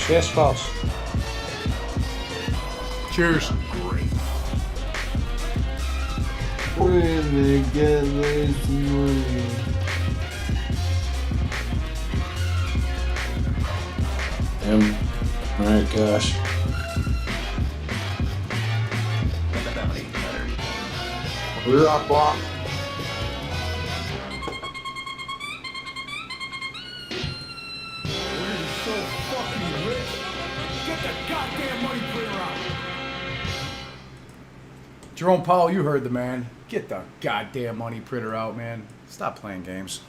Yes, boss. Cheers. We're gonna get this money. Alright, gosh. We're up block. We're so fucking rich. Get the goddamn money printer out. Jerome Powell, you heard the man. Get the goddamn money printer out, man. Stop playing games.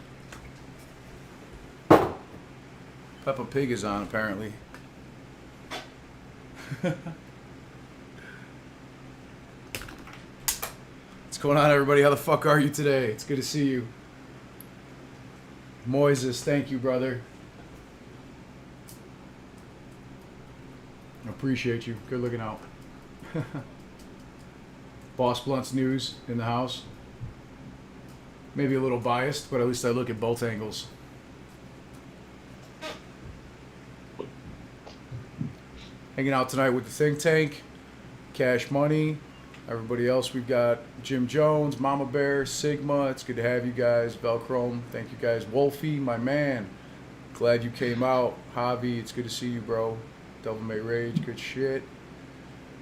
Peppa Pig is on, apparently. What's going on, everybody? How the fuck are you today? It's good to see you. Moises, thank you, brother. Appreciate you. Good looking out. BossBlunts news in the house. Maybe a little biased, but at least I look at both angles. Hanging out tonight with the think tank, Cash Money, everybody else. We've got Jim Jones, Mama Bear, Sigma. It's good to have you guys. Velchrome, thank you guys. Wolfie, my man, glad you came out. Javi, it's good to see you, bro. Devil May Rage, good shit.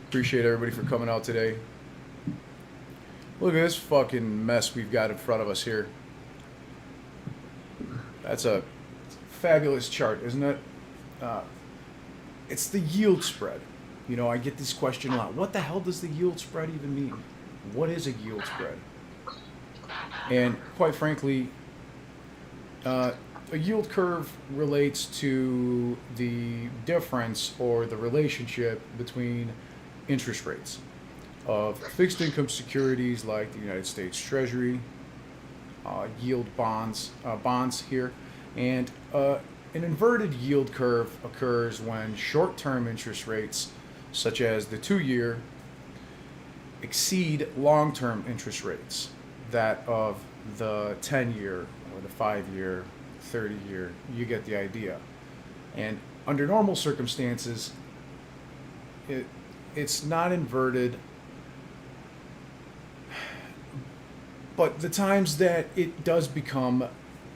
Appreciate everybody for coming out today. Look at this fucking mess we've got in front of us here. That's a fabulous chart, isn't it? It's the yield spread. You know, I get this question a lot. What the hell does the yield spread even mean? What is a yield spread? And quite frankly, a yield curve relates to the difference or the relationship between interest rates of fixed income securities like the United States Treasury, yield bonds here, and an inverted yield curve occurs when short-term interest rates, such as the 2-year, exceed long-term interest rates, that of the 10-year or the 5-year, 30-year. You get the idea. And under normal circumstances, it's not inverted, but the times that it does become,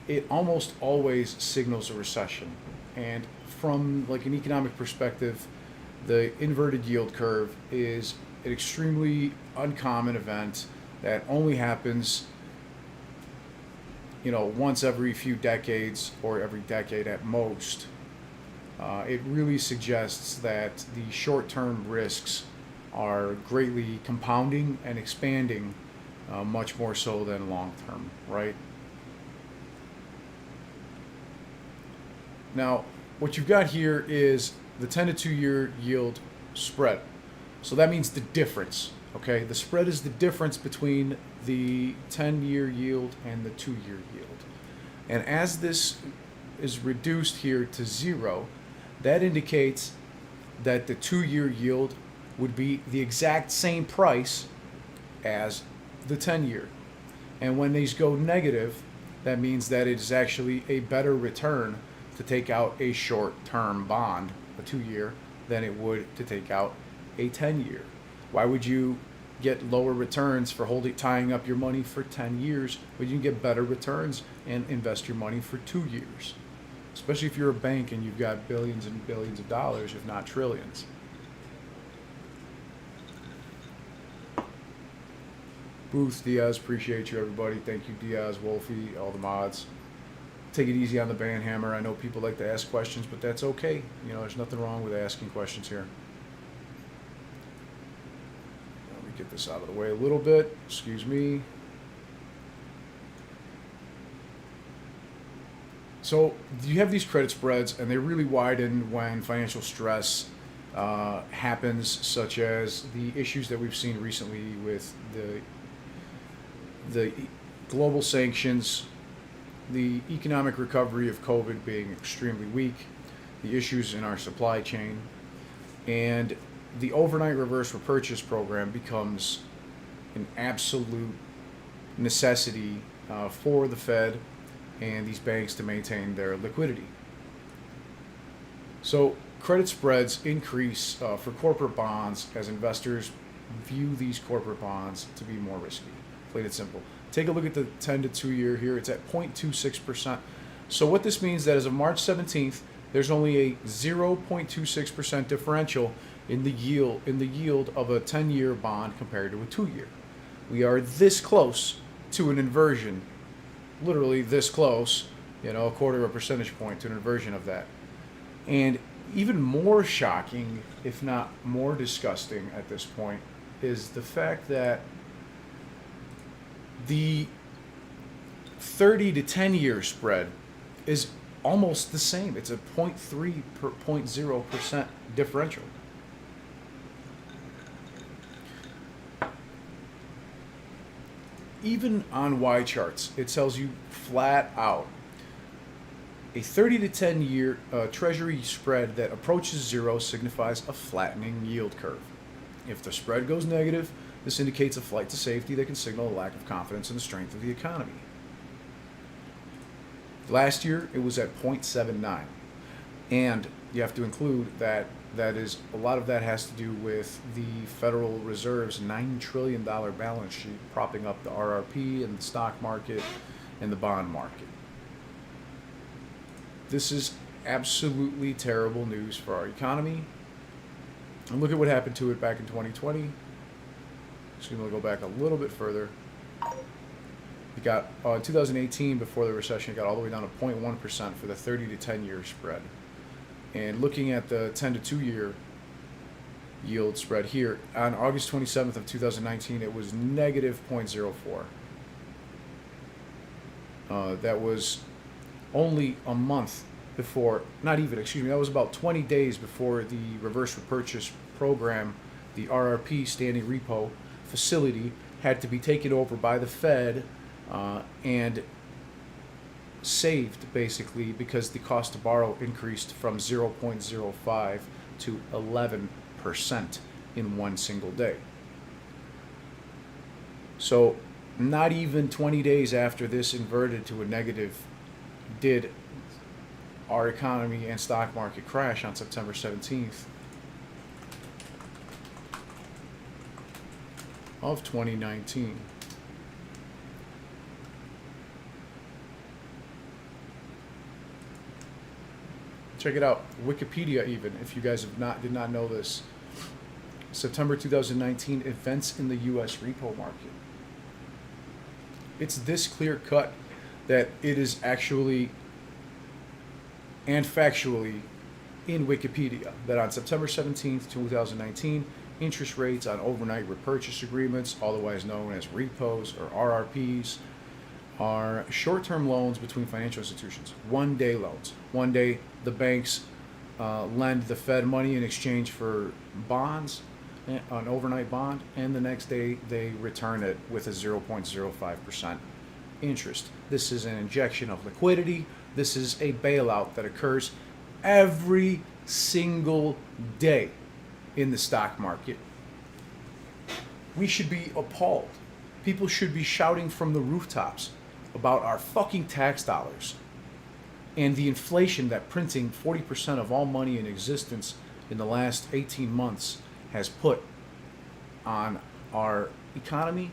it almost always signals a recession. And from like an economic perspective, the inverted yield curve is an extremely uncommon event that only happens, you know, once every few decades or every decade at most. It really suggests that the short-term risks are greatly compounding and expanding, much more so than long-term, right? Now, what you've got here is the 10 to 2-year yield spread. So that means the difference, okay? The spread is the difference between the 10-year yield and the 2-year yield. And as this is reduced here to 0, that indicates that the 2-year yield would be the exact same price as the 10-year. And when these go negative, that means that it is actually a better return to take out a short-term bond, a 2-year, than it would to take out a 10-year. Why would you get lower returns for tying up your money for 10 years when you can get better returns and invest your money for 2 years? Especially if you're a bank and you've got billions and billions of dollars, if not trillions. Booth, Diaz, appreciate you, everybody. Thank you, Diaz, Wolfie, all the mods. Take it easy on the banhammer. I know people like to ask questions, but that's okay. You know, there's nothing wrong with asking questions here. Let me get this out of the way a little bit. Excuse me. So you have these credit spreads, and they really widen when financial stress happens, such as the issues that we've seen recently with the global sanctions, the economic recovery of COVID being extremely weak, the issues in our supply chain, and the overnight reverse repurchase program becomes an absolute necessity for the Fed and these banks to maintain their liquidity. So credit spreads increase for corporate bonds as investors view these corporate bonds to be more risky. Plain and simple. Take a look at the 10 to 2 year here. It's at 0.26%. So what this means that as of March 17th, there's only a 0.26% differential in the yield of a 10-year bond compared to a 2-year. We are this close to an inversion, literally this close, a quarter of a percentage point to an inversion of that. And even more shocking, if not more disgusting at this point, is the fact that the 30 to 10 year spread is almost the same. It's a 0.3 per 0.0% differential. Even on Y charts, it tells you flat out a 30 to 10 year treasury spread that approaches zero signifies a flattening yield curve. If the spread goes negative, this indicates a flight to safety that can signal a lack of confidence in the strength of the economy. Last year, it was at 0.79. And you have to include that a lot of that has to do with the Federal Reserve's $9 trillion balance sheet propping up the RRP and the stock market and the bond market. This is absolutely terrible news for our economy. And look at what happened to it back in 2020. So we'll go back a little bit further. It got, in 2018, before the recession, it got all the way down to 0.1% for the 30 to 10 year spread. And looking at the 10 to 2 year yield spread here, on August 27th of 2019, it was negative 0.04. That was only a month before, not even, excuse me, that was about 20 days before the reverse repurchase program, the RRP, standing repo facility, had to be taken over by the Fed and saved, basically, because the cost to borrow increased from 0.05 to 11% in one single day. So not even 20 days after this inverted to a negative did our economy and stock market crash on September 17th of 2019. Check it out, Wikipedia even, if you guys did not know this. September 2019, events in the U.S. repo market. It's this clear cut that it is actually and factually in Wikipedia that on September 17th, 2019, interest rates on overnight repurchase agreements, otherwise known as repos or RRPs, are short-term loans between financial institutions, one-day loans. One day, the banks lend the Fed money in exchange for bonds, an overnight bond, and the next day they return it with a 0.05% interest. This is an injection of liquidity. This is a bailout that occurs every single day in the stock market. We should be appalled. People should be shouting from the rooftops about our fucking tax dollars and the inflation that printing 40% of all money in existence in the last 18 months has put on our economy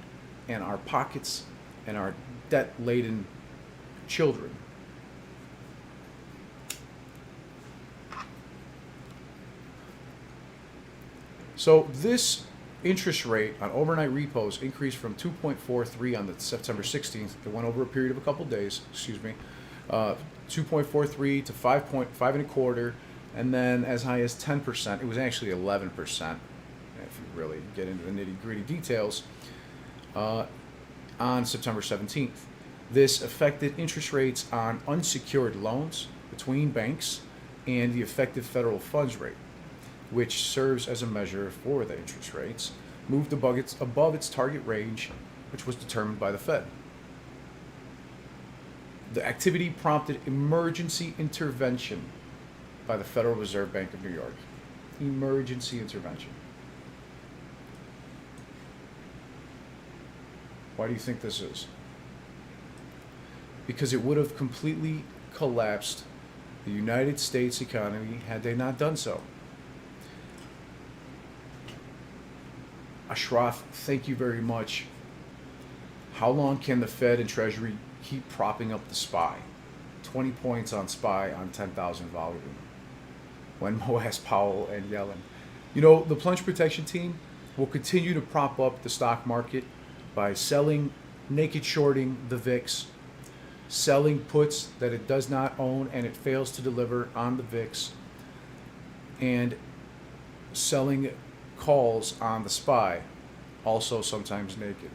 and our pockets and our debt-laden children. So this interest rate on overnight repos increased from 2.43 on the September 16th. It went over a period of a couple days, 2.43 to 5.25, and then as high as 10%. It was actually 11%, if you really get into the nitty-gritty details, on September 17th. This affected interest rates on unsecured loans between banks and the effective federal funds rate, which serves as a measure for the interest rates, moved above its target range, which was determined by the Fed. The activity prompted emergency intervention by the Federal Reserve Bank of New York. Emergency intervention. Why do you think this is? Because it would have completely collapsed the United States economy had they not done so. Ashraf, thank you very much. How long can the Fed and Treasury keep propping up the SPY? 20 points on SPY on 10,000 volume. When MOASS, Powell, and Yellen. You know, the Plunge Protection Team will continue to prop up the stock market by selling, naked shorting the VIX, selling puts that it does not own and it fails to deliver on the VIX, and selling calls on the SPY, also sometimes naked.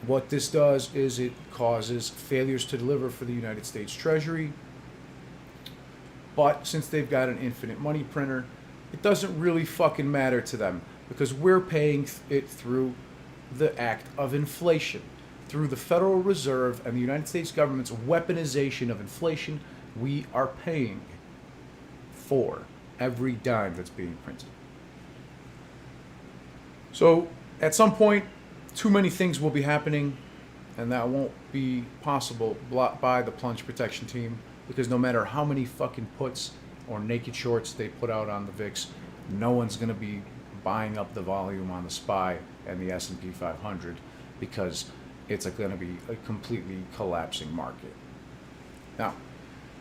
What this does is it causes failures to deliver for the United States Treasury, but since they've got an infinite money printer, it doesn't really fucking matter to them because we're paying it through the act of inflation, through the Federal Reserve and the United States government's weaponization of inflation. We are paying for every dime that's being printed. So at some point, too many things will be happening, and that won't be possible by the Plunge Protection Team, because no matter how many fucking puts or naked shorts they put out on the VIX, no one's going to be buying up the volume on the SPY and the S&P 500 because it's going to be a completely collapsing market. Now,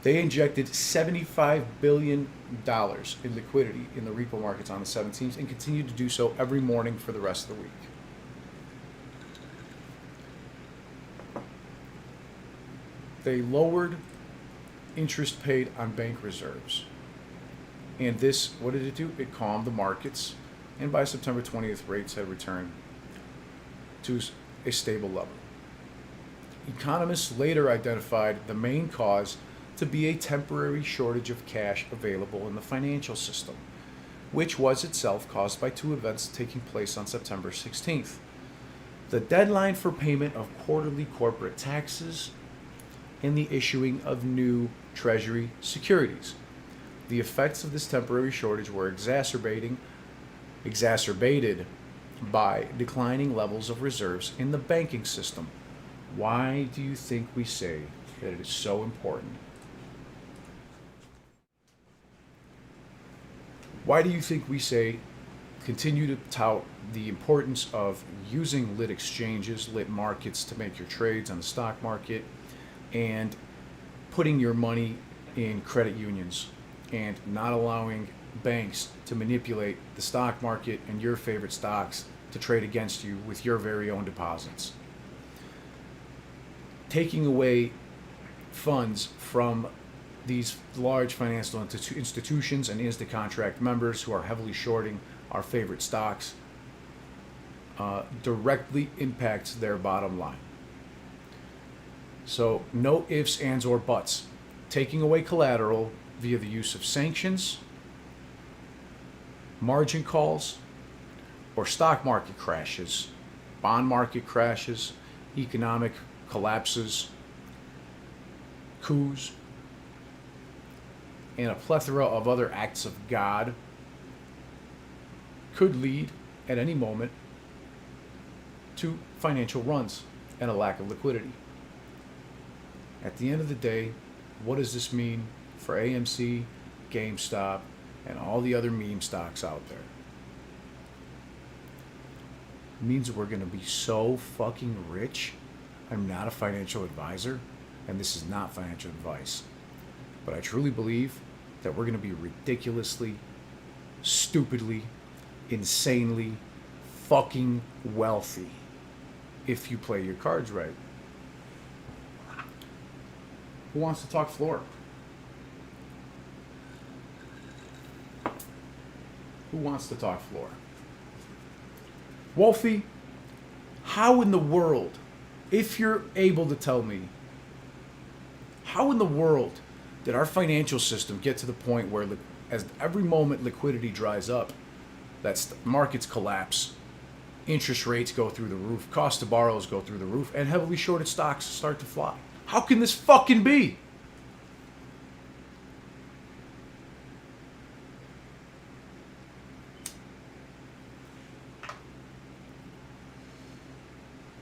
they injected $75 billion in liquidity in the repo markets on the 17th and continue to do so every morning for the rest of the week. They lowered interest paid on bank reserves. And this, what did it do? It calmed the markets. And by September 20th, rates had returned to a stable level. Economists later identified the main cause to be a temporary shortage of cash available in the financial system, which was itself caused by two events taking place on September 16th. The deadline for payment of quarterly corporate taxes and the issuing of new Treasury securities. The effects of this temporary shortage were exacerbated by declining levels of reserves in the banking system. Why do you think we say that it is so important? Why do you think we say continue to tout the importance of using lit exchanges, lit markets to make your trades on the stock market, and putting your money in credit unions and not allowing banks to manipulate the stock market and your favorite stocks to trade against you with your very own deposits? Taking away funds from these large financial institutions and contract members who are heavily shorting our favorite stocks directly impacts their bottom line. So no ifs, ands, or buts. Taking away collateral via the use of sanctions, margin calls, or stock market crashes, bond market crashes, economic collapses, coups, and a plethora of other acts of God could lead at any moment to financial runs and a lack of liquidity. At the end of the day, what does this mean for AMC, GameStop, and all the other meme stocks out there? It means we're going to be so fucking rich. I'm not a financial advisor, and this is not financial advice. But I truly believe that we're going to be ridiculously, stupidly, insanely fucking wealthy if you play your cards right. Who wants to talk floor? Who wants to talk floor? Wolfie, how in the world, if you're able to tell me, how in the world did our financial system get to the point where as every moment liquidity dries up, that markets collapse, interest rates go through the roof, cost to borrows go through the roof, and heavily shorted stocks start to fly? How can this fucking be?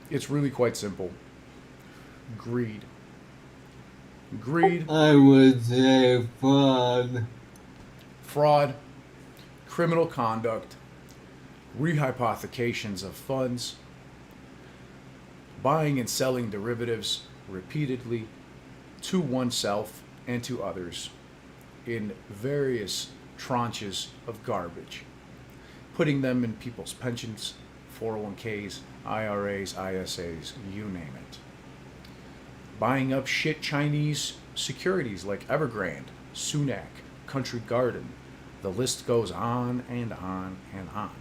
It's really quite simple. Greed. greed, I would say fraud. fraud, criminal conduct, rehypothecations of funds, buying and selling derivatives repeatedly to oneself and to others in various tranches of garbage, putting them in people's pensions, 401ks, IRAs, ISAs, you name it. Buying up shit Chinese securities like Evergrande, Sunac, Country Garden. The list goes on and on and on.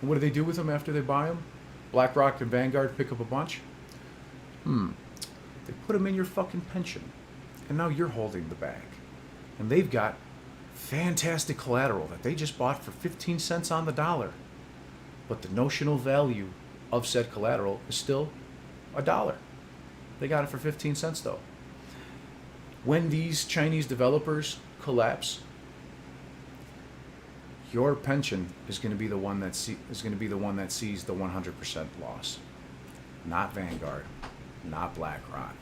And what do they do with them after they buy them? BlackRock and Vanguard pick up a bunch? They put them in your fucking pension. And now you're holding the bag. And they've got fantastic collateral that they just bought for 15 cents on the dollar. But the notional value of said collateral is still $1. They got it for 15 cents though. When these Chinese developers collapse, your pension is going to be the one that sees the 100% loss, not Vanguard, not BlackRock.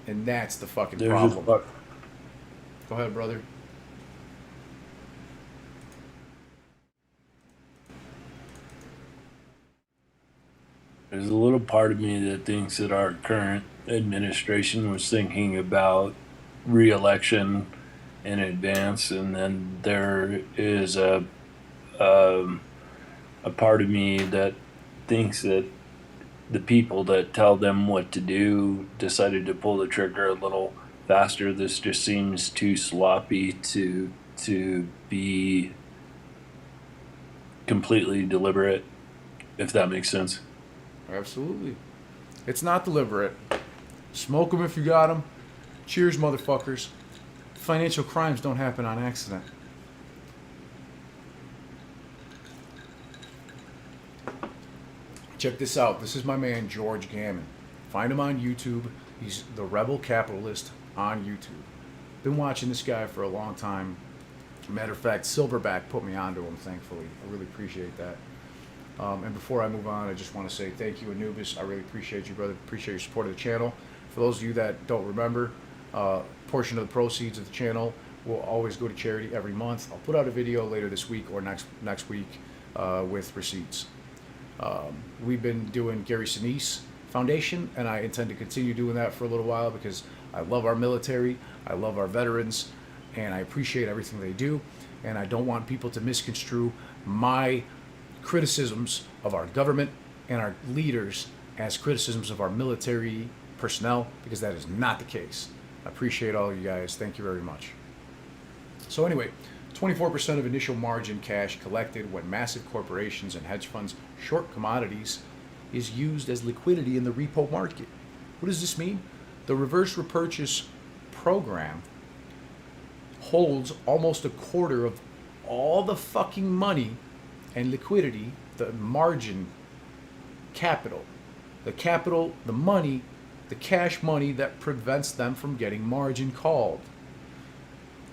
And that's the fucking problem. Go ahead, brother. There's a little part of me that thinks that our current administration was thinking about re-election in advance, and then there is a part of me that thinks that the people that tell them what to do decided to pull the trigger a little faster. This just seems too sloppy to be completely deliberate, if that makes sense. Absolutely. It's not deliberate. Smoke them if you got them. Cheers, motherfuckers. Financial crimes don't happen on accident. Check this out. This is my man, George Gammon. Find him on YouTube. He's the Rebel Capitalist on YouTube. Been watching this guy for a long time. Matter of fact, Silverback put me onto him, thankfully. I really appreciate that. And before I move on, I just want to say thank you, Anubis. I really appreciate you, brother. Appreciate your support of the channel. For those of you that don't remember, portion of the proceeds of the channel will always go to charity every month. I'll put out a video later this week or next week with receipts. We've been doing Gary Sinise Foundation, and I intend to continue doing that for a little while because I love our military, I love our veterans, and I appreciate everything they do. And I don't want people to misconstrue my criticisms of our government and our leaders as criticisms of our military personnel, because that is not the case. I appreciate all of you guys. Thank you very much. So anyway, 24% of initial margin cash collected when massive corporations and hedge funds short commodities is used as liquidity in the repo market. What does this mean? The reverse repurchase program holds almost a quarter of all the fucking money and liquidity, the margin capital, the money, the cash money that prevents them from getting margin called.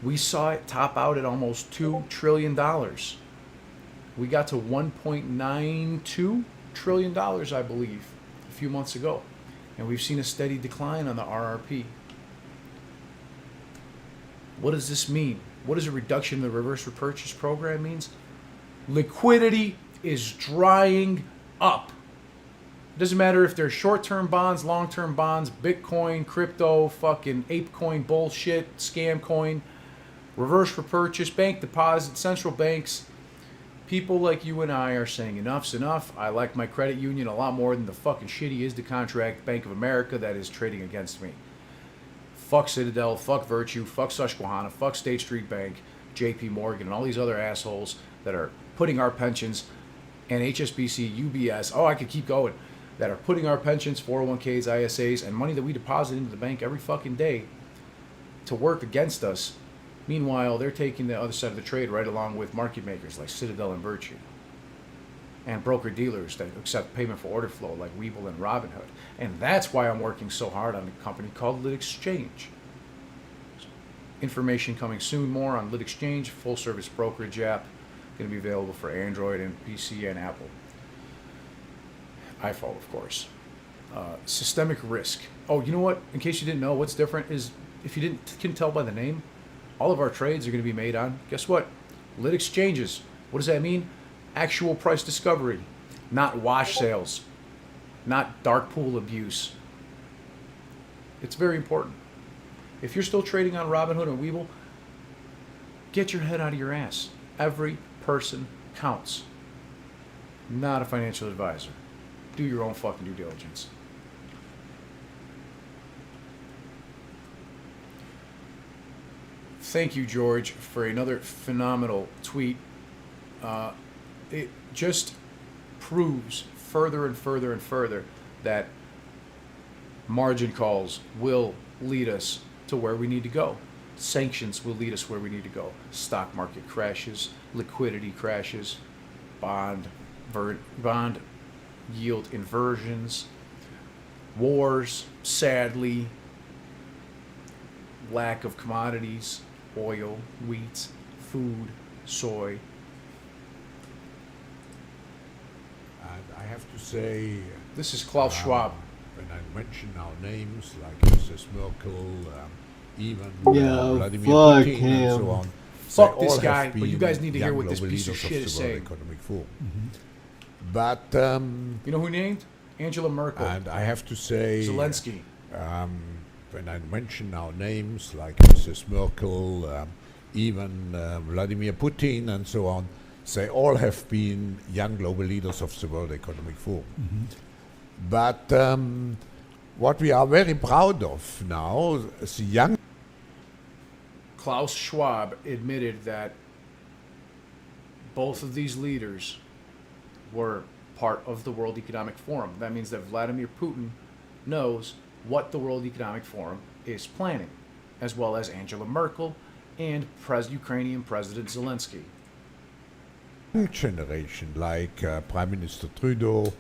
We saw it top out at almost $2 trillion. We got to $1.92 trillion, I believe, a few months ago. And we've seen a steady decline on the RRP. What does this mean? What does a reduction in the reverse repurchase program means? Liquidity is drying up. It doesn't matter if they're short-term bonds, long-term bonds, Bitcoin, crypto, fucking ape coin bullshit, scam coin, reverse repurchase, bank deposit, central banks. People like you and I are saying enough's enough. I like my credit union a lot more than the fucking shitty is to contract Bank of America that is trading against me. Fuck Citadel, fuck Virtue, fuck Susquehanna, fuck State Street Bank, JP Morgan, and all these other assholes that are putting our pensions, and HSBC, UBS, oh, I could keep going, that are putting our pensions, 401ks, ISAs, and money that we deposit into the bank every fucking day to work against us. Meanwhile, they're taking the other side of the trade right along with market makers like Citadel and Virtue, and broker-dealers that accept payment for order flow like Webull and Robinhood. And that's why I'm working so hard on a company called Xchange. Information coming soon more on Xchange, full-service brokerage app, going to be available for Android and PC and Apple. iPhone, of course. Systemic risk. Oh, you know what? In case you didn't know, what's different is if you couldn't tell by the name, all of our trades are going to be made on, guess what? Lit exchanges. What does that mean? Actual price discovery, not wash sales, not dark pool abuse. It's very important. If you're still trading on Robinhood and Webull, get your head out of your ass. Every person counts. Not a financial advisor. Do your own fucking due diligence. Thank you, George, for another phenomenal tweet. It just proves further and further and further that margin calls will lead us to where we need to go. Sanctions will lead us where we need to go. Stock market crashes, liquidity crashes, bond yield inversions, wars, sadly, lack of commodities, oil, wheat, food, soy. And I have to say, This is Klaus Schwab. when I mention our names like Mrs. Merkel, even Yeah, Vladimir fuck Putin and so him. on, Fuck they this all guy, have but you been guys need to hear young what this global piece of leaders shit is the World saying. Economic Forum. But You know who he named? Angela Merkel. and I have to say, Zelensky. when I mention our names like Mrs. Merkel, even Vladimir Putin and so on, they all have been young global leaders of the World Economic Forum. But what we are very proud of now is the young Klaus Schwab admitted that both of these leaders were part of the World Economic Forum. That means that Vladimir Putin knows what the World Economic Forum is planning, as well as Angela Merkel and Ukrainian President Zelensky. generation, like Prime Minister Trudeau,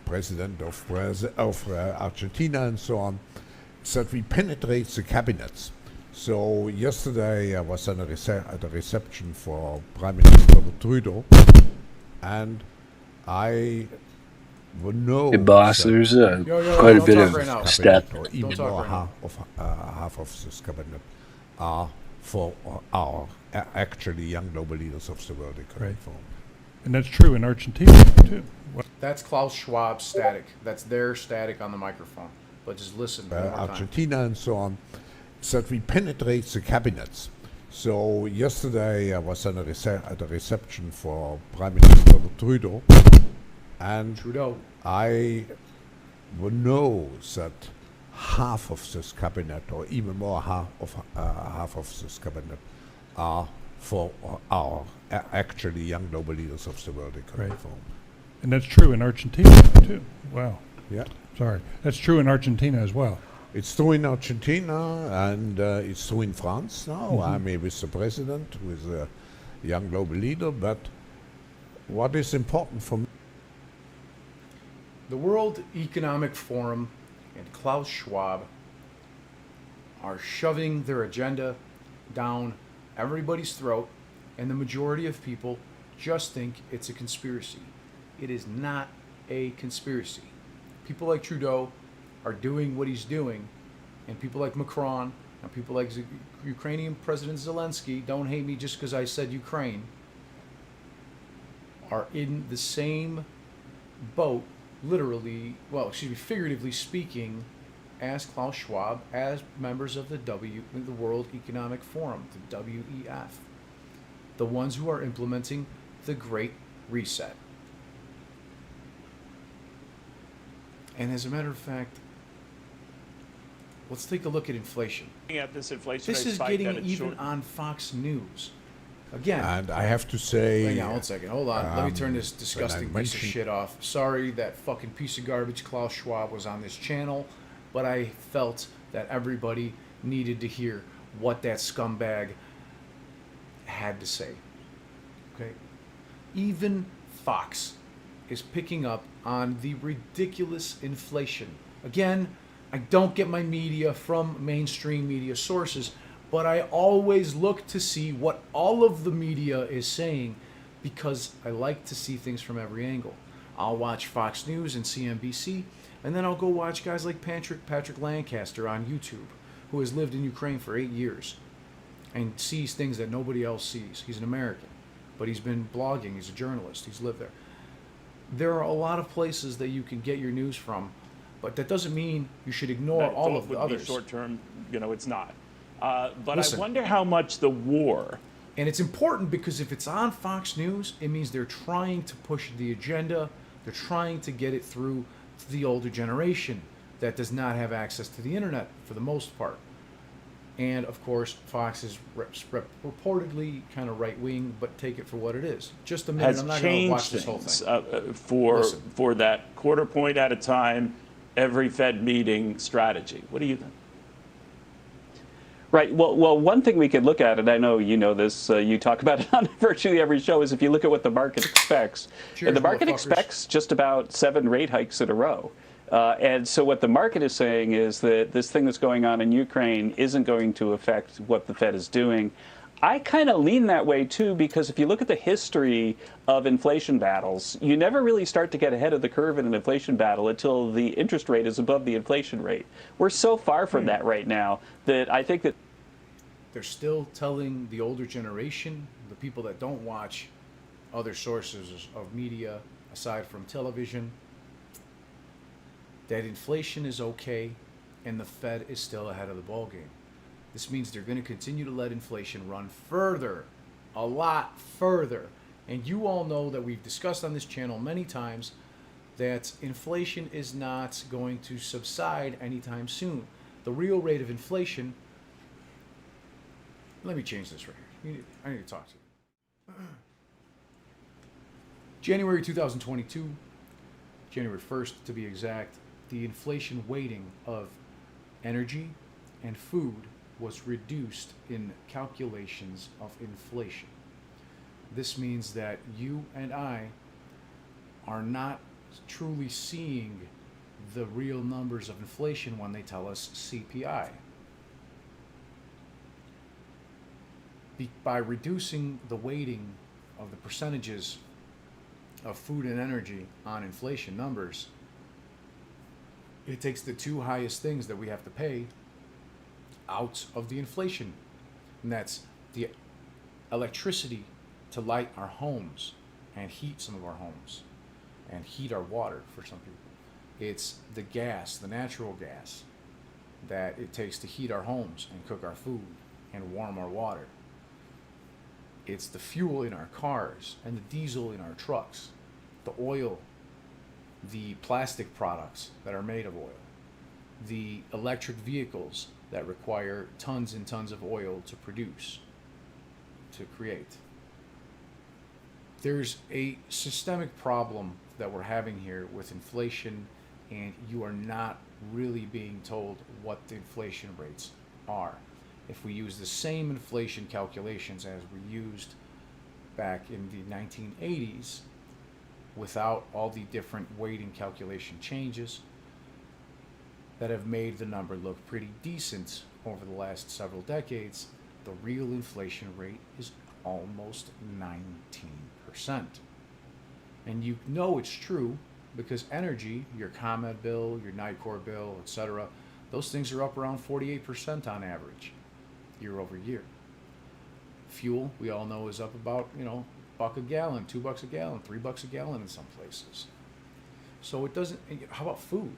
President of Argentina, and so on, that we penetrate the cabinets. So yesterday I was at a reception for Prime Minister Trudeau, and I know Hey, boss, that there's Yo, quite a don't bit talk of right now. stat. or even talk more right now. half of this cabinet are for our actually young global leaders of the World Economic Right. Forum. And that's true in Argentina, too. That's Klaus Schwab static. That's their static on the microphone. But just listen one more time. Argentina and so on, that we penetrate the cabinets. So yesterday I was at a reception for Prime Minister Trudeau, and Trudeau. I know that half of this cabinet, or even more half of this cabinet, are for our actually young global leaders of the World Economic Right. Forum. And that's true in Argentina, too. Wow. Yeah. Sorry. That's true in Argentina as well. It's true in Argentina, and it's true in France now. I mean, with the president, with a young global leader. But what is important for me? The World Economic Forum and Klaus Schwab are shoving their agenda down everybody's throat, and the majority of people just think it's a conspiracy. It is not a conspiracy. People like Trudeau are doing what he's doing, and people like Macron and people like Ukrainian President Zelensky, don't hate me just because I said Ukraine, are in the same boat, literally, well, excuse me, figuratively speaking, as Klaus Schwab, as members of the World Economic Forum, the WEF, the ones who are implementing the Great Reset. And as a matter of fact, let's take a look at inflation. At this inflation This rate is spike getting that it's even short- on Fox News. Again, And I have to say, hang on one second. Hold on. Let me turn this when I disgusting piece of mentioned- shit off. Sorry that fucking piece of garbage Klaus Schwab was on this channel, but I felt that everybody needed to hear what that scumbag had to say. Okay? Even Fox is picking up on the ridiculous inflation. Again, I don't get my media from mainstream media sources, but I always look to see what all of the media is saying because I like to see things from every angle. I'll watch Fox News and CNBC, and then I'll go watch guys like Patrick Lancaster on YouTube, who has lived in Ukraine for 8 years and sees things that nobody else sees. He's an American, but he's been blogging. He's a journalist. He's lived there. There are a lot of places that you can get your news from, but that doesn't mean you should ignore all of the others. Short term, it's not. But Listen, I wonder how much the war. and it's important because if it's on Fox News, it means they're trying to push the agenda. They're trying to get it through to the older generation that does not have access to the internet for the most part. And of course, Fox is reportedly kind of right wing, but take it for what it is. Just a minute, Has I'm not going to watch changed this whole things thing. Listen. for that quarter point at a time, every Fed meeting strategy. What do you think? Right. Well, one thing we could look at, and I know you know this, you talk about it on virtually every show, is if you look at what the market expects. Cheers, And the market motherfuckers. expects just about 7 rate hikes in a row. And so what the market is saying is that this thing that's going on in Ukraine isn't going to affect what the Fed is doing. I kind of lean that way, too, because if you look at the history of inflation battles, you never really start to get ahead of the curve in an inflation battle until the interest rate is above the inflation rate. We're so far from that right now that I think that They're still telling the older generation, the people that don't watch other sources of media aside from television, that inflation is okay and the Fed is still ahead of the ballgame. This means they're going to continue to let inflation run further, a lot further. And you all know that we've discussed on this channel many times that inflation is not going to subside anytime soon. The real rate of inflation, let me change this right here. I need to talk to you. January 2022, January 1st to be exact, the inflation weighting of energy and food was reduced in calculations of inflation. This means that you and I are not truly seeing the real numbers of inflation when they tell us CPI. By reducing the weighting of the percentages of food and energy on inflation numbers, it takes the two highest things that we have to pay out of the inflation. And that's the electricity to light our homes and heat some of our homes and heat our water for some people. It's the gas, the natural gas, that it takes to heat our homes and cook our food and warm our water. It's the fuel in our cars and the diesel in our trucks, the oil, the plastic products that are made of oil, the electric vehicles that require tons and tons of oil to produce, to create. There's a systemic problem that we're having here with inflation, and you are not really being told what the inflation rates are. If we use the same inflation calculations as we used back in the 1980s, without all the different weighting calculation changes that have made the number look pretty decent over the last several decades, the real inflation rate is almost 19%. And you know it's true because energy, your ComEd bill, your NICOR bill, etc., those things are up around 48% on average year over year. Fuel, we all know, is up about, $1 a gallon, $2 a gallon, $3 a gallon in some places. So it doesn't, how about food?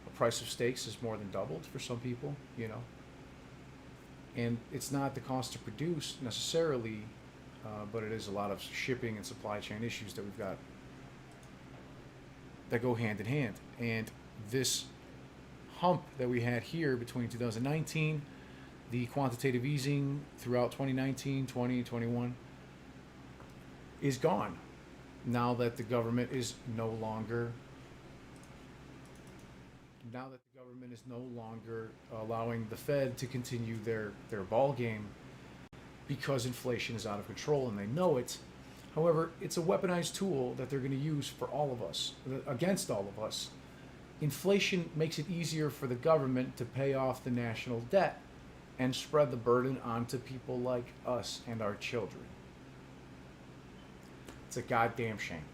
The price of steaks has more than doubled for some people, And it's not the cost to produce necessarily, but it is a lot of shipping and supply chain issues that we've got that go hand in hand. And this hump that we had here between 2019, the quantitative easing throughout 2019, 20, 21 is gone. Now that the government is no longer allowing the Fed to continue their ball game because inflation is out of control and they know it. However, it's a weaponized tool that they're going to use for all of us, against all of us. Inflation makes it easier for the government to pay off the national debt and spread the burden onto people like us and our children. It's a goddamn shame.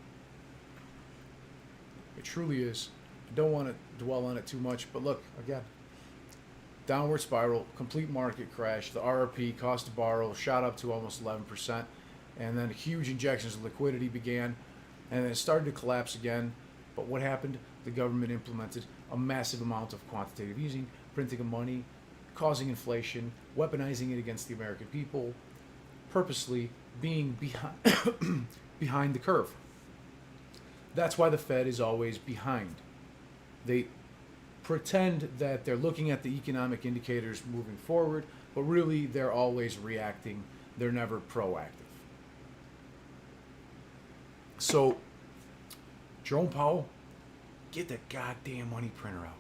It truly is. I don't want to dwell on it too much, but look, again, downward spiral, complete market crash. The RRP, cost to borrow, shot up to almost 11%, and then huge injections of liquidity began, and then it started to collapse again. But what happened? The government implemented a massive amount of quantitative easing, printing of money, causing inflation, weaponizing it against the American people, purposely being behind the curve. That's why the Fed is always behind. They pretend that they're looking at the economic indicators moving forward, but really they're always reacting. They're never proactive. So, Jerome Powell, get that goddamn money printer out.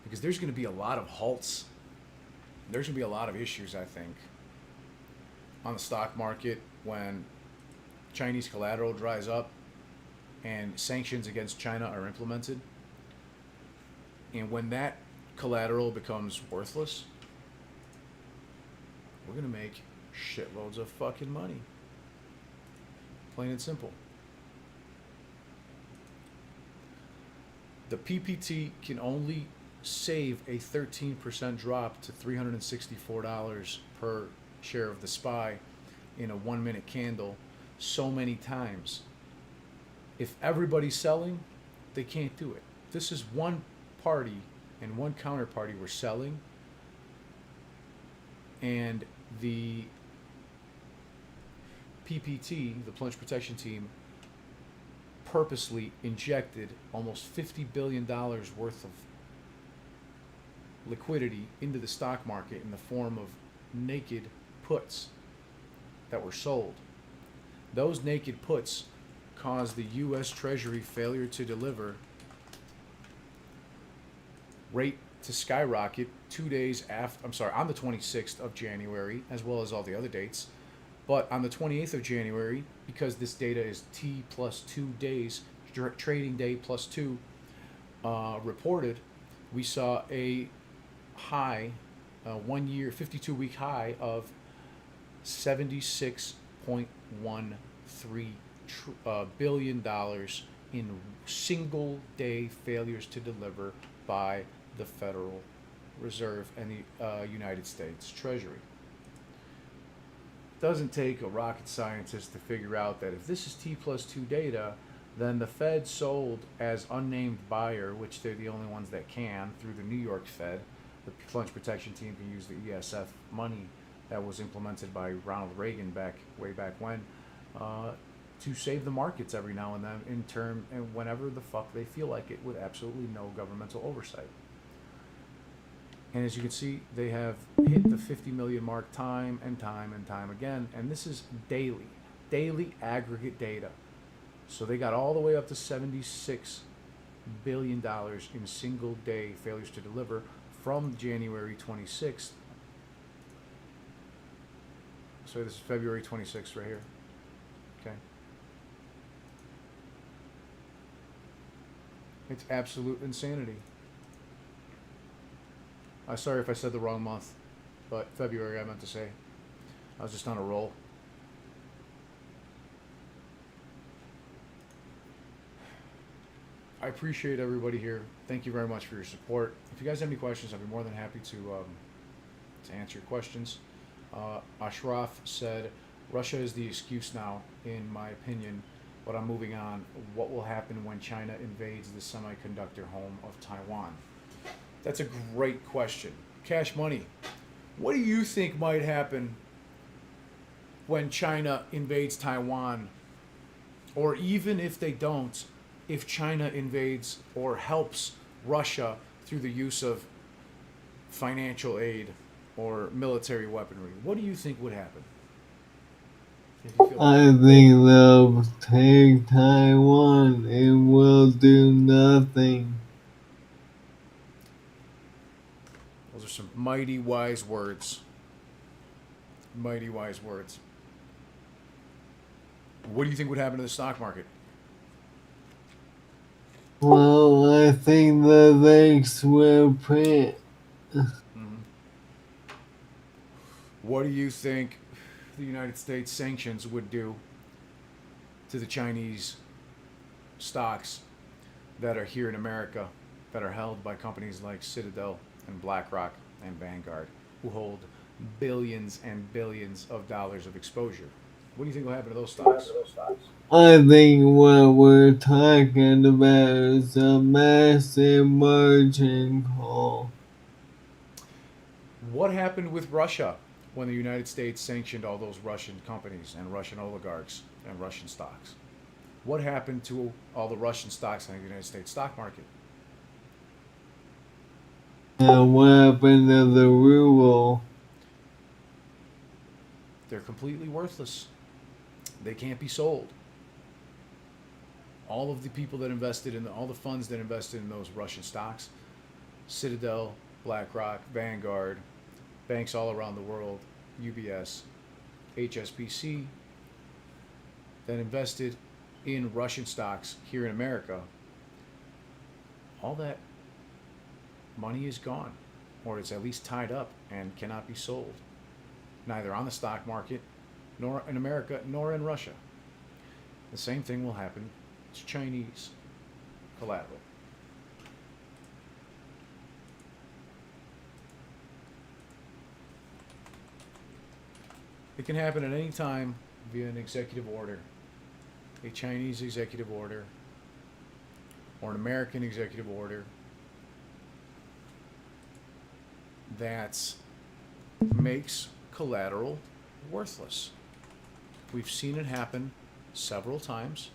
Because there's going to be a lot of halts. There's going to be a lot of issues, I think, on the stock market when Chinese collateral dries up and sanctions against China are implemented. And when that collateral becomes worthless, we're going to make shitloads of fucking money. Plain and simple. The PPT can only save a 13% drop to $364 per share of the SPY in a 1 minute candle so many times. If everybody's selling, they can't do it. This is one party and one counterparty were selling, and the PPT, the Plunge Protection Team, purposely injected almost $50 billion worth of liquidity into the stock market in the form of naked puts that were sold. Those naked puts caused the U.S. Treasury failure to deliver rate to skyrocket 2 days after, on the 26th of January, as well as all the other dates. But on the 28th of January, because this data is T plus 2 days, trading day plus 2, reported, we saw a high, 1 year, 52-week high of $76.13 billion in single day failures to deliver by the Federal Reserve and the United States Treasury. Doesn't take a rocket scientist to figure out that if this is T plus 2 data, then the Fed sold as unnamed buyer, which they're the only ones that can, through the New York Fed. The Plunge Protection Team can use the ESF money that was implemented by Ronald Reagan way back when, to save the markets every now and then and whenever the fuck they feel like it, with absolutely no governmental oversight. And as you can see, they have hit the 50 million mark time and time again. And this is daily aggregate data. So they got all the way up to $76 billion in single day failures to deliver from January 26th. So this is February 26th right here. Okay. It's absolute insanity. I'm sorry if I said the wrong month, but February I meant to say. I was just on a roll. I appreciate everybody here. Thank you very much for your support. If you guys have any questions, I'd be more than happy to answer your questions. Ashraf said, Russia is the excuse now, in my opinion, but I'm moving on. What will happen when China invades the semiconductor home of Taiwan? That's a great question. Cash Money, what do you think might happen when China invades Taiwan? Or even if they don't, if China invades or helps Russia through the use of financial aid or military weaponry, what do you think would happen? I think they'll take Taiwan and will do nothing. Those are some mighty wise words. Mighty wise words. What do you think would happen to the stock market? Well, I think the banks will print. What do you think the United States sanctions would do to the Chinese stocks that are here in America that are held by companies like Citadel and BlackRock and Vanguard, who hold billions and billions of dollars of exposure. What do you think will happen to those stocks? I think what we're talking about is a massive margin call. What happened with Russia when the United States sanctioned all those Russian companies and Russian oligarchs and Russian stocks? What happened to all the Russian stocks in the United States stock market? And what happened to the ruble? They're completely worthless. They can't be sold. All of the people that invested in all the funds that invested in those Russian stocks, Citadel, BlackRock, Vanguard, banks all around the world, UBS, HSBC, that invested in Russian stocks here in America, all that money is gone, or it's at least tied up and cannot be sold, neither on the stock market, nor in America, nor in Russia. The same thing will happen to Chinese collateral. It can happen at any time via an executive order, a Chinese executive order, or an American executive order that makes collateral worthless. We've seen it happen several times.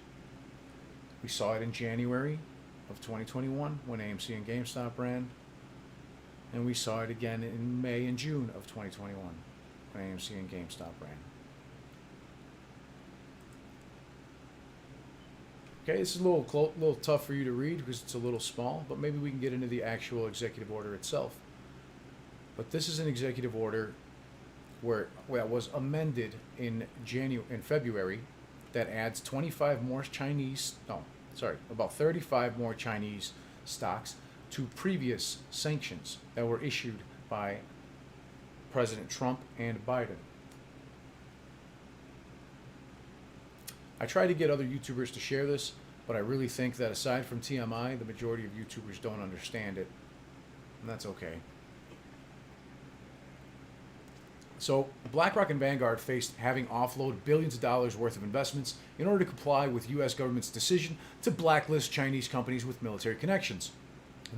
We saw it in January of 2021 when AMC and GameStop ran, and we saw it again in May and June of 2021 when AMC and GameStop ran. Okay, this is a little tough for you to read because it's a little small, but maybe we can get into the actual executive order itself. But this is an executive order where it was amended in February that adds 25 more about 35 more Chinese stocks to previous sanctions that were issued by President Trump and Biden. I try to get other YouTubers to share this, but I really think that aside from TMI, the majority of YouTubers don't understand it, and that's okay. So BlackRock and Vanguard faced having offloaded billions of dollars worth of investments in order to comply with U.S. government's decision to blacklist Chinese companies with military connections.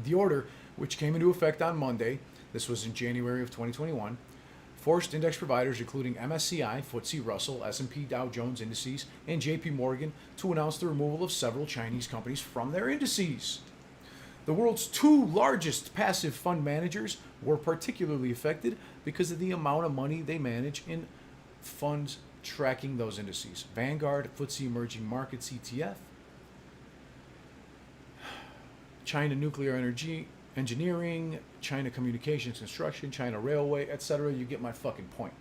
The order, which came into effect on Monday, this was in January of 2021, forced index providers including MSCI, FTSE Russell, S&P Dow Jones indices, and JP Morgan to announce the removal of several Chinese companies from their indices. The world's two largest passive fund managers were particularly affected because of the amount of money they manage in funds tracking those indices. Vanguard, FTSE Emerging Markets ETF, China Nuclear Energy Engineering, China Communications Construction, China Railway, etc. You get my fucking point.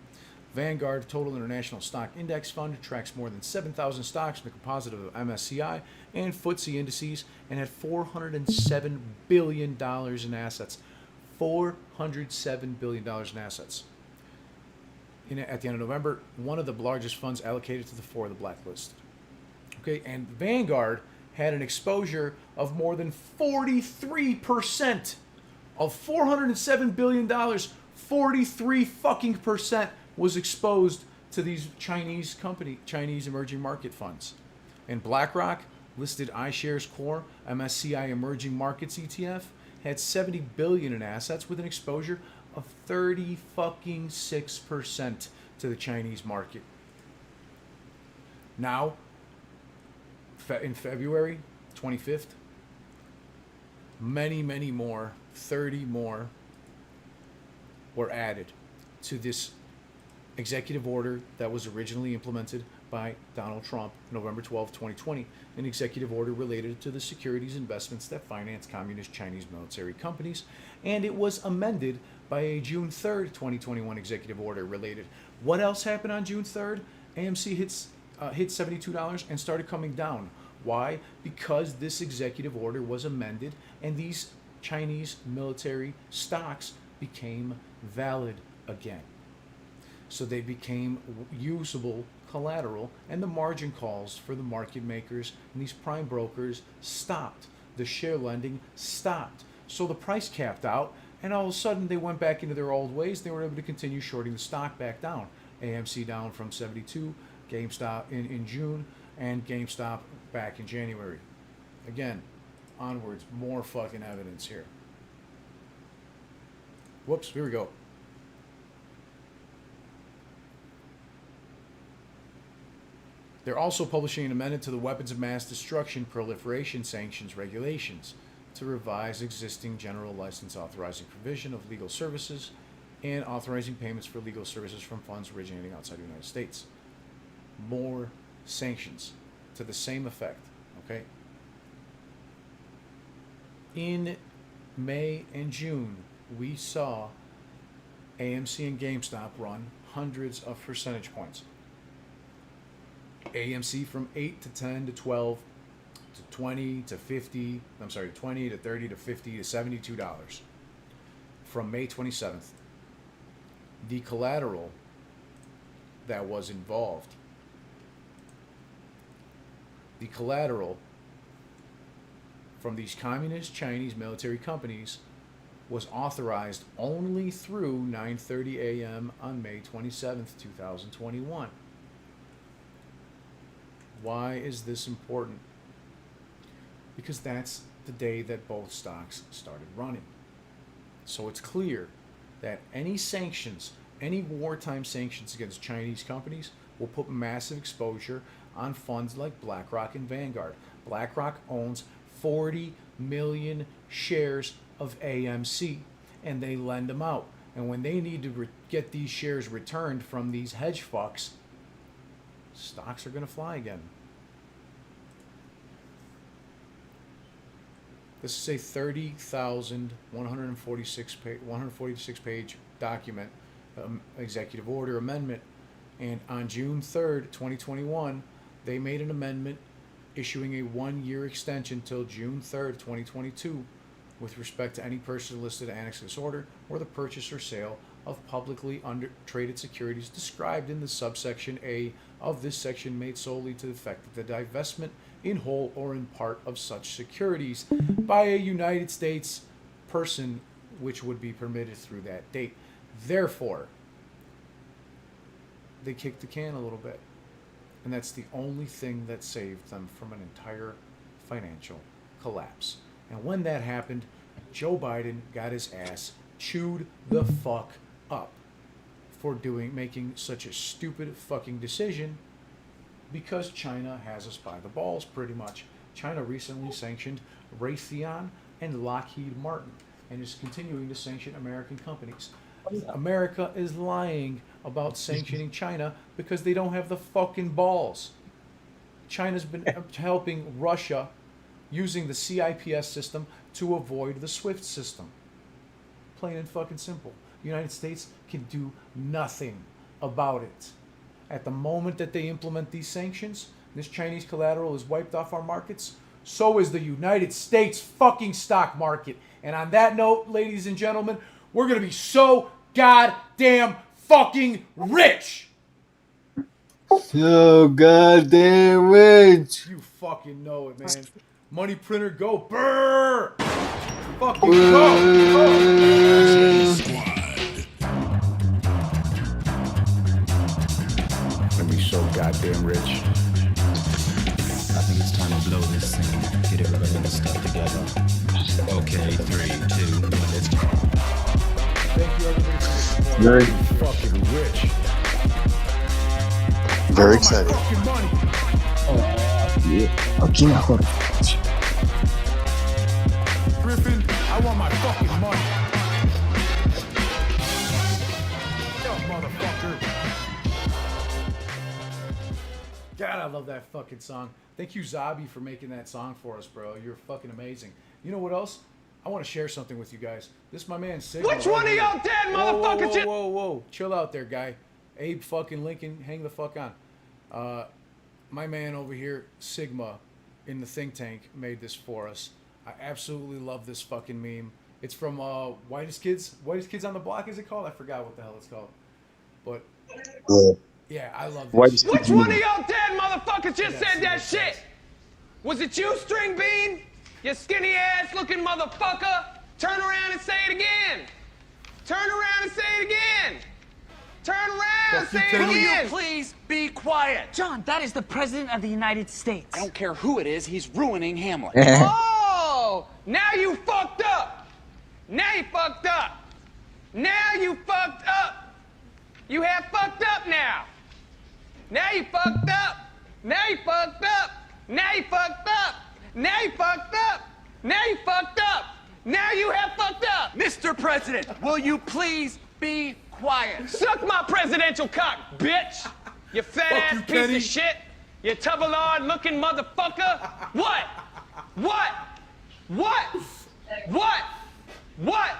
Vanguard Total International Stock Index Fund tracks more than 7,000 stocks in the composite of MSCI and FTSE indices and had $407 billion in assets. $407 billion in assets. At the end of November, one of the largest funds allocated to the four of the blacklisted. Okay, and Vanguard had an exposure of more than 43% of $407 billion. 43 fucking percent was exposed to these Chinese emerging market funds. And BlackRock listed iShares Core MSCI Emerging Markets ETF had 70 billion in assets with an exposure of 36% to the Chinese market. Now, in February 25th, many more, 30 more were added to this executive order that was originally implemented by Donald Trump, November 12, 2020, an executive order related to the securities investments that finance communist Chinese military companies, and it was amended by a June 3rd, 2021 executive order related. What else happened on June 3rd? AMC hit $72 and started coming down. Why? Because this executive order was amended and these Chinese military stocks became valid again. So they became usable collateral, and the margin calls for the market makers and these prime brokers stopped. the share lending stopped. So the price capped out, and all of a sudden they went back into their old ways. They were able to continue shorting the stock back down. AMC down from 72, GameStop in June, and GameStop back in January. Again, onwards, more fucking evidence here. Whoops, here we go. They're also publishing an amendment to the Weapons of Mass Destruction Proliferation Sanctions Regulations to revise existing general license authorizing provision of legal services and authorizing payments for legal services from funds originating outside the United States. More sanctions to the same effect, okay? In May and June, we saw AMC and GameStop run hundreds of percentage points. AMC from 8 to 10 to 12 to 20 to 50, 20 to 30 to 50 to $72 from May 27th. The collateral that was involved, the collateral from these communist Chinese military companies was authorized only through 9:30 a.m. on May 27th, 2021. Why is this important? Because that's the day that both stocks started running. So it's clear that any sanctions, any wartime sanctions against Chinese companies will put massive exposure on funds like BlackRock and Vanguard. BlackRock owns 40 million shares of AMC, and they lend them out. And when they need to get these shares returned from these hedge fucks, stocks are going to fly again. This is a 146 page document, executive order amendment. And on June 3rd, 2021, they made an amendment issuing a 1-year extension till June 3rd, 2022, with respect to any person listed annexed to this order or the purchase or sale of publicly traded securities described in the subsection A of this section, made solely to the effect that the divestment in whole or in part of such securities by a United States person which would be permitted through that date. Therefore, they kicked the can a little bit. And that's the only thing that saved them from an entire financial collapse. And when that happened, Joe Biden got his ass chewed the fuck up for making such a stupid fucking decision, because China has us by the balls, pretty much. China recently sanctioned Raytheon and Lockheed Martin and is continuing to sanction American companies. America is lying about sanctioning China because they don't have the fucking balls. China's been helping Russia using the CIPS system to avoid the SWIFT system. Plain and fucking simple. The United States can do nothing about it. At the moment that they implement these sanctions, this Chinese collateral is wiped off our markets, so is the United States fucking stock market. And on that note, ladies and gentlemen, we're going to be so goddamn fucking rich. So goddamn rich. You fucking know it, man. Money printer, go. Brrr. Fucking go. Gonna be so goddamn rich. I think it's time to blow this scene. Get everybody in the stuff together. Okay, 3, 2, 1, let's go. Thank you, everybody, for the support. Very, Fucking rich. very excited. Fucking money. Griffin, I want my fucking money. Yo, motherfucker. God, I love that fucking song. Thank you, Zabi, for making that song for us, bro. You're fucking amazing. You know what else? I want to share something with you guys. This is my man, Sigma. Which one of y'all dead motherfuckers? Whoa. Chill out there, guy. Abe fucking Lincoln, hang the fuck on. My man over here, Sigma, in the think tank, made this for us. I absolutely love this fucking meme. It's from Whitest Kids on the Block, is it called? I forgot what the hell it's called. But yeah, I love this Which one of y'all dead motherfuckers just said that shit? Was it you, String Bean? You skinny ass looking motherfucker. Turn around and say it again. Turn around and say it again. Turn around and say it again. Please be quiet. John, that is the President of the United States. I don't care who it is, he's ruining Hamlet. Oh, now you fucked up. Now you fucked up. Now you fucked up. You have fucked up now. Now you fucked up. Now you fucked up. Now you fucked up. Now you fucked up. Now you fucked up. Now you have fucked up. Mr. President, will you please be quiet? Suck my presidential cock, bitch. You fat ass you, piece Kenny. of shit. You tubbalard looking motherfucker. What? What? What? What? What?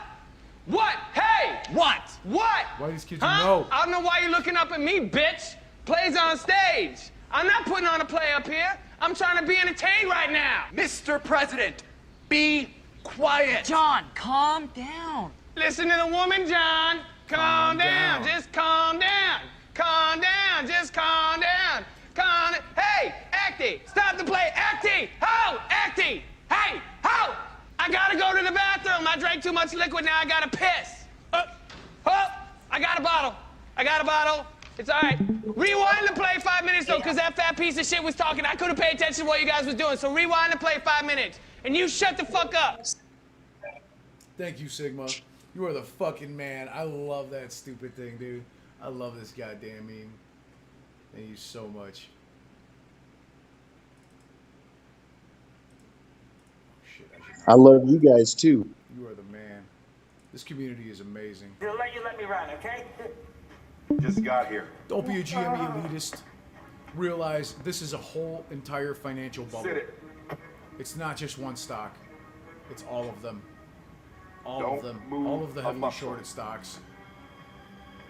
What? Hey! What? What? Why these kids Huh? know? I don't know why you're looking up at me, bitch. Plays on stage. I'm not putting on a play up here. I'm trying to be entertained right now. Mr. President, be quiet. John, calm down. Listen to the woman, John. Calm down. Just calm down. Calm down. Just calm down. Calm down. Hey, Acty, stop the play. Acty, ho, Acty. Hey, ho. I gotta go to the bathroom. I drank too much liquid. Now I gotta piss. I got a bottle. I got a bottle. It's all right. Rewind the play 5 minutes, though, because that fat piece of shit was talking. I couldn't pay attention to what you guys was doing. So rewind the play 5 minutes. And you shut the fuck up. Thank you, Sigma. You are the fucking man. I love that stupid thing, dude. I love this goddamn meme. Thank you so much. Oh, shit, I love you guys too. You are the man. This community is amazing. They'll let you let me run, okay? Just got here. Don't be a GME elitist. Realize this is a whole entire financial bubble. Sit it. It's not just one stock. It's all of them. All Don't of them. move All of the a heavily muscle. shorted stocks.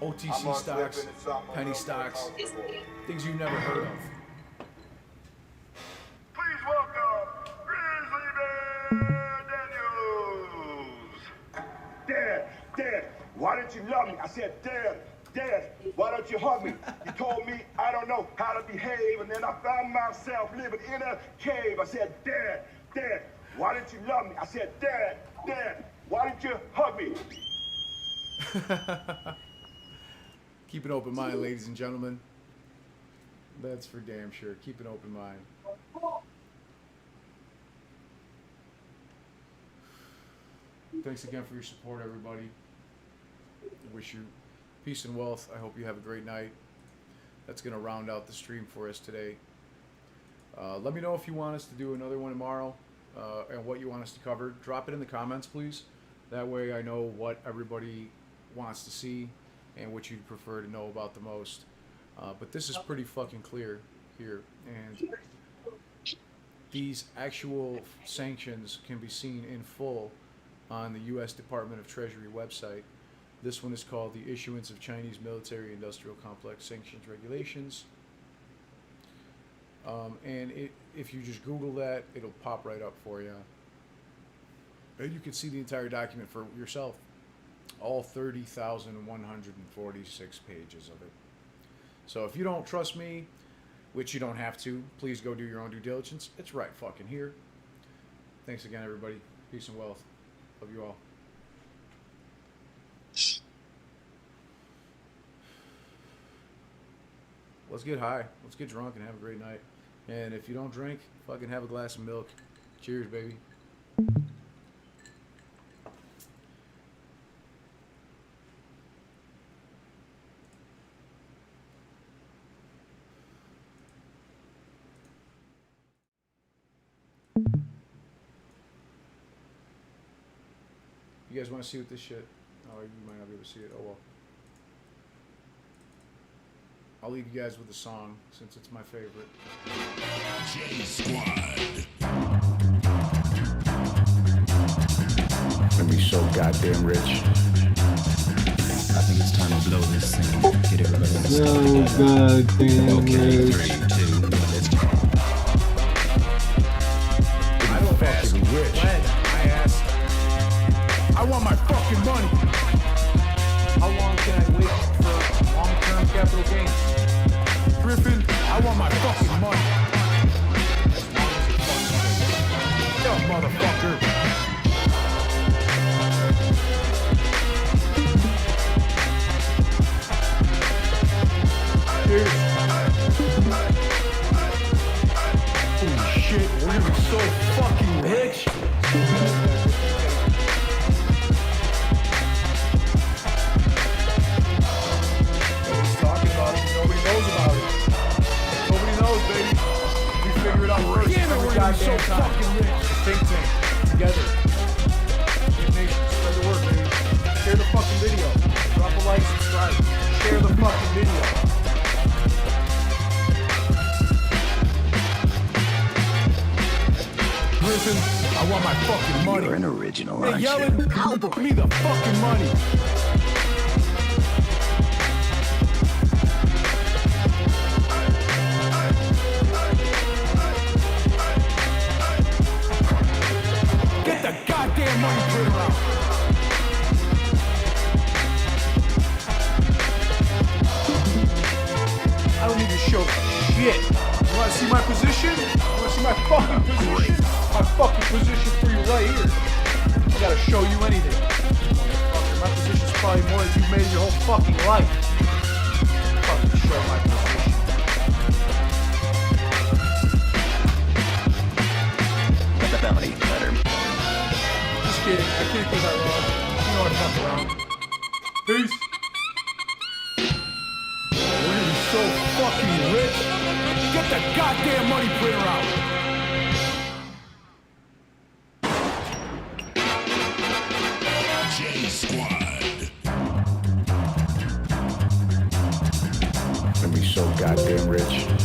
I'm OTC not stocks, slipping, it's something penny else. stocks, things you've never heard of. Please welcome Grizzly Bear Daniels. Dad, why didn't you love me? I said, Dad, why don't you hug me? You told me I don't know how to behave, and then I found myself living in a cave. I said, Dad, why didn't you love me? I said, Dad, why didn't you hug me? Keep an open mind, ladies and gentlemen. That's for damn sure. Keep an open mind. Thanks again for your support, everybody. I wish you peace and wealth. I hope you have a great night. That's going to round out the stream for us today. Let me know if you want us to do another one tomorrow and what you want us to cover. Drop it in the comments, please. That way I know what everybody wants to see and what you'd prefer to know about the most. But this is pretty fucking clear here. And these actual sanctions can be seen in full on the U.S. Department of Treasury website. This one is called the Issuance of Chinese Military Industrial Complex Sanctions Regulations. If you just Google that, it'll pop right up for you. And you can see the entire document for yourself. All 30,146 pages of it. So if you don't trust me, which you don't have to, please go do your own due diligence. It's right fucking here. Thanks again, everybody. Peace and wealth. Love you all. Let's get high. Let's get drunk and have a great night. And if you don't drink, fucking have a glass of milk. Cheers, baby. You guys want to see what this shit? Oh, you might not be able to see it. Oh well. I'll leave you guys with a song since it's my favorite. J Squad. Gonna be so goddamn rich. I think it's time to blow this thing. Get everybody in the So stuff together. goddamn Okay, rich. 3, 2, 1, let's go. I don't ask rich. when. I ask, I want my fucking money. how long can I wait for long-term capital gains? Griffin, I want my fucking money. As long as it fucking takes. Yo, motherfucker. goddamn time. The think tank. Together. Good nation. Spread the word, baby. Share the fucking video. Drop a like, subscribe. Share the fucking video. Listen, I want my fucking money. You're an original, Hey, aren't yelling, you? give me the fucking money. Get the goddamn money printer out. I don't need to show shit. You wanna see my position? You wanna see my fucking position? My fucking position for you right here. I gotta show you anything. Motherfucker, my position's probably more than you've made in your whole fucking life. Fucking show my position. The bounty letter. Just kidding. I can't do that wrong. You know I fuck around. Peace. We're gonna be so fucking rich. Get the goddamn money printer out. J Squad. Gonna be so goddamn rich.